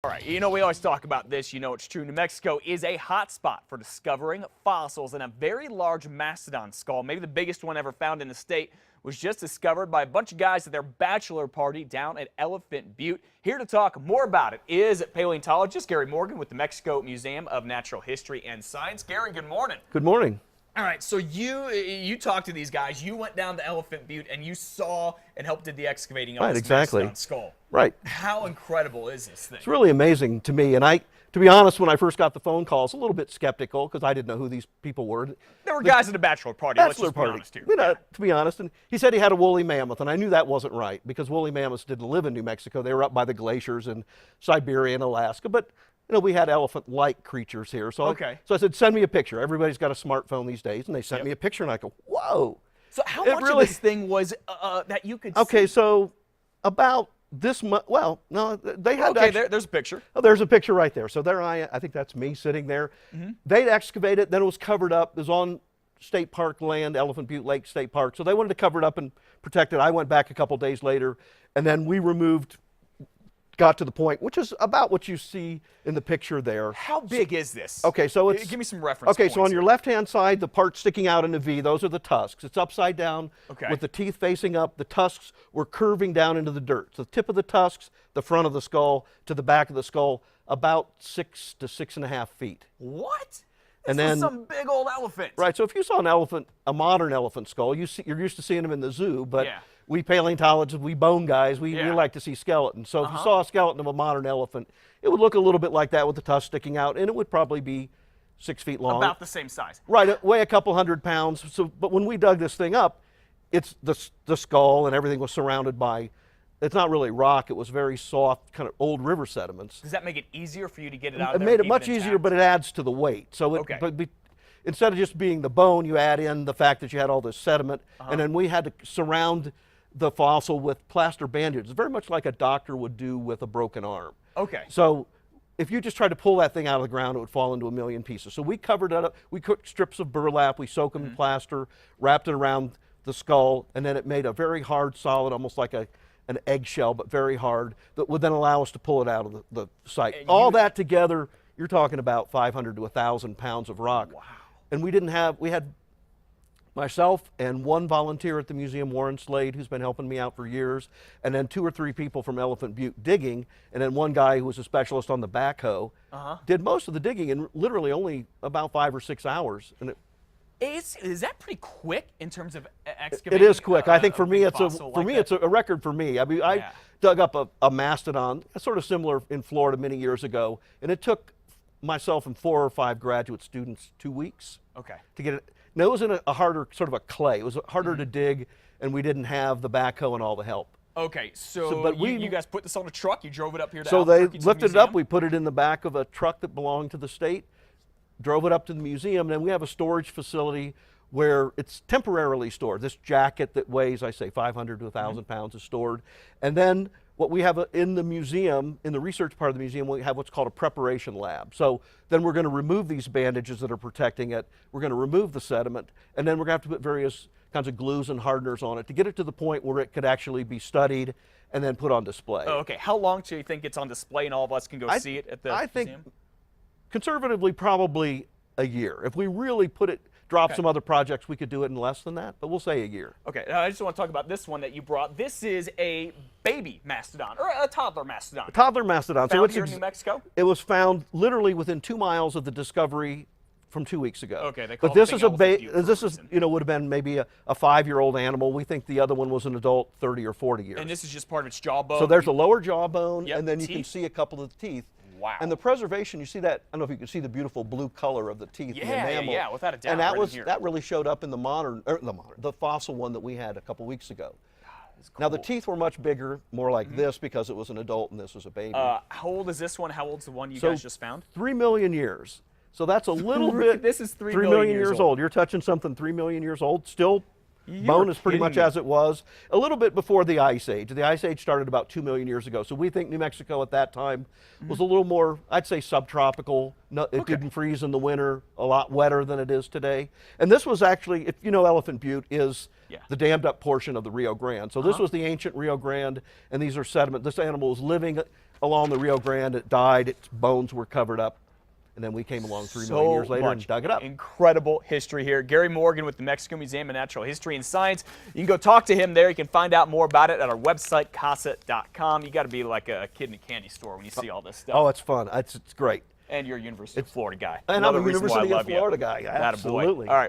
All right, we always talk about this. It's true. New Mexico is a hot spot for discovering fossils, and a very large mastodon skull, maybe the biggest one ever found in the state, was just discovered by a bunch of guys at their bachelor party down at Elephant Butte. Here to talk more about it is paleontologist Gary Morgan with the Mexico Museum of Natural History and Science. Gary, good morning. Good morning. All right, so you talked to these guys. You went down to Elephant Butte and you saw and helped did the excavating of this mastodon skull. Right. How incredible is this thing? It's really amazing to me, and to be honest, when I first got the phone call, I was a little bit skeptical because I didn't know who these people were. There were guys at a bachelor party. Let's just be honest here. To be honest, and he said he had a woolly mammoth, and I knew that wasn't right because woolly mammoths didn't live in New Mexico. They were up by the glaciers in Siberia and Alaska, but we had elephant-like creatures here. So I said, send me a picture. Everybody's got a smartphone these days, and they sent me a picture, and I go, whoa. So how much of this thing was that you could see? Okay, so about this much. Well, no, they had. Okay, there's a picture. Oh, there's a picture right there. So there I think that's me sitting there. Mm-hmm. They'd excavated it, then it was covered up. It was on state park land, Elephant Butte Lake State Park. So they wanted to cover it up and protect it. I went back a couple days later, and then we got to the point, which is about what you see in the picture there. How big is this? Okay, so it's... Give me some reference Okay, points so on your left-hand side, the part sticking out in the V, those are the tusks. It's upside down with the teeth facing up. The tusks were curving down into the dirt. So the tip of the tusks, the front of the skull, to the back of the skull, about 6 to 6.5 feet. What? And then some big old elephant. Right, so if you saw an elephant, a modern elephant skull, you're used to seeing them in the zoo, but we paleontologists, we bone guys, we like to see skeletons. So if you saw a skeleton of a modern elephant, it would look a little bit like that with the tusk sticking out, and it would probably be 6 feet long. About the same size. Right, weigh a couple 100 pounds. So, but when we dug this thing up, it's the skull and everything was surrounded by, it's not really rock, it was very soft, kind of old river sediments. Does that make it easier for you to get it out of there? It made it much easier, but it adds to the weight. So instead of just being the bone, you add in the fact that you had all this sediment, and then we had to surround the fossil with plaster bandages, very much like a doctor would do with a broken arm. Okay. So if you just tried to pull that thing out of the ground, it would fall into a million pieces. So we covered it up, we cooked strips of burlap, we soaked them in plaster, wrapped it around the skull, and then it made a very hard, solid, almost like an eggshell, but very hard, that would then allow us to pull it out of the site. All that together, you're talking about 500 to 1,000 pounds of rock. Wow. And we had myself and one volunteer at the museum, Warren Slade, who's been helping me out for years, and then 2 or 3 people from Elephant Butte digging, and then one guy who was a specialist on the backhoe, did most of the digging in literally only about 5 or 6 hours. And is that pretty quick in terms of excavating? It is quick. I think for me, it's a record for me. I mean, I dug up a mastodon, sort of similar in Florida many years ago, and it took myself and 4 or 5 graduate students 2 weeks to get it. Now, it was in a harder, sort of a clay. It was harder to dig, and we didn't have the backhoe and all the help. Okay, so you guys put this on a truck, you drove it up here to So they lifted it up, we put it in the back of a truck that belonged to the state, drove it up to the museum, and then we have a storage facility where it's temporarily stored. This jacket that weighs, I say, 500 to 1,000 pounds is stored. And then what we have in the museum, in the research part of the museum, we have what's called a preparation lab. So then we're going to remove these bandages that are protecting it. We're going to remove the sediment, and then we're going to have to put various kinds of glues and hardeners on it to get it to the point where it could actually be studied and then put on display. Oh, okay. How long do you think it's on display and all of us can go see it at the museum? I think conservatively probably a year. If we really drop some other projects, we could do it in less than that, but we'll say a year. Okay, I just want to talk about this one that you brought. This is a baby mastodon, or a toddler mastodon. A toddler mastodon. Found here in New Mexico? It was found literally within 2 miles of the discovery from 2 weeks ago. Okay, they call but this it is would have been maybe a 5-year-old animal. We think the other one was an adult, 30 or 40 years. And this is just part of its jawbone? So there's a lower jawbone, and then you can see a couple of the teeth. Wow. And the preservation, you see that, I don't know if you can see the beautiful blue color of the teeth, the enamel. Yeah, without a doubt. And that really showed up in the fossil one that we had a couple weeks ago. Cool. Now the teeth were much bigger, more like this because it was an adult and this was a baby. How old is this one? How old's the one you guys just found? 3 million years. So that's a little bit. This is 3 million years old. You're touching something 3 million years old, still. Bone is pretty much as it was, a little bit before the Ice Age. The Ice Age started about 2 million years ago. So we think New Mexico at that time was a little more, I'd say, subtropical. It didn't freeze in the winter, a lot wetter than it is today. And this was actually, if you know, Elephant Butte is the dammed up portion of the Rio Grande. So this was the ancient Rio Grande, and these are sediment. This animal was living along the Rio Grande. It died. Its bones were covered up. And then we came along 3 million years later and dug it up. Incredible history here. Gary Morgan with the Mexico Museum of Natural History and Science. You can go talk to him there. You can find out more about it at our website, casa.com. You got to be like a kid in a candy store when you see all this stuff. Oh, it's fun. It's great. And you're a University of Florida guy. And I'm a University of Florida guy. Absolutely. All right.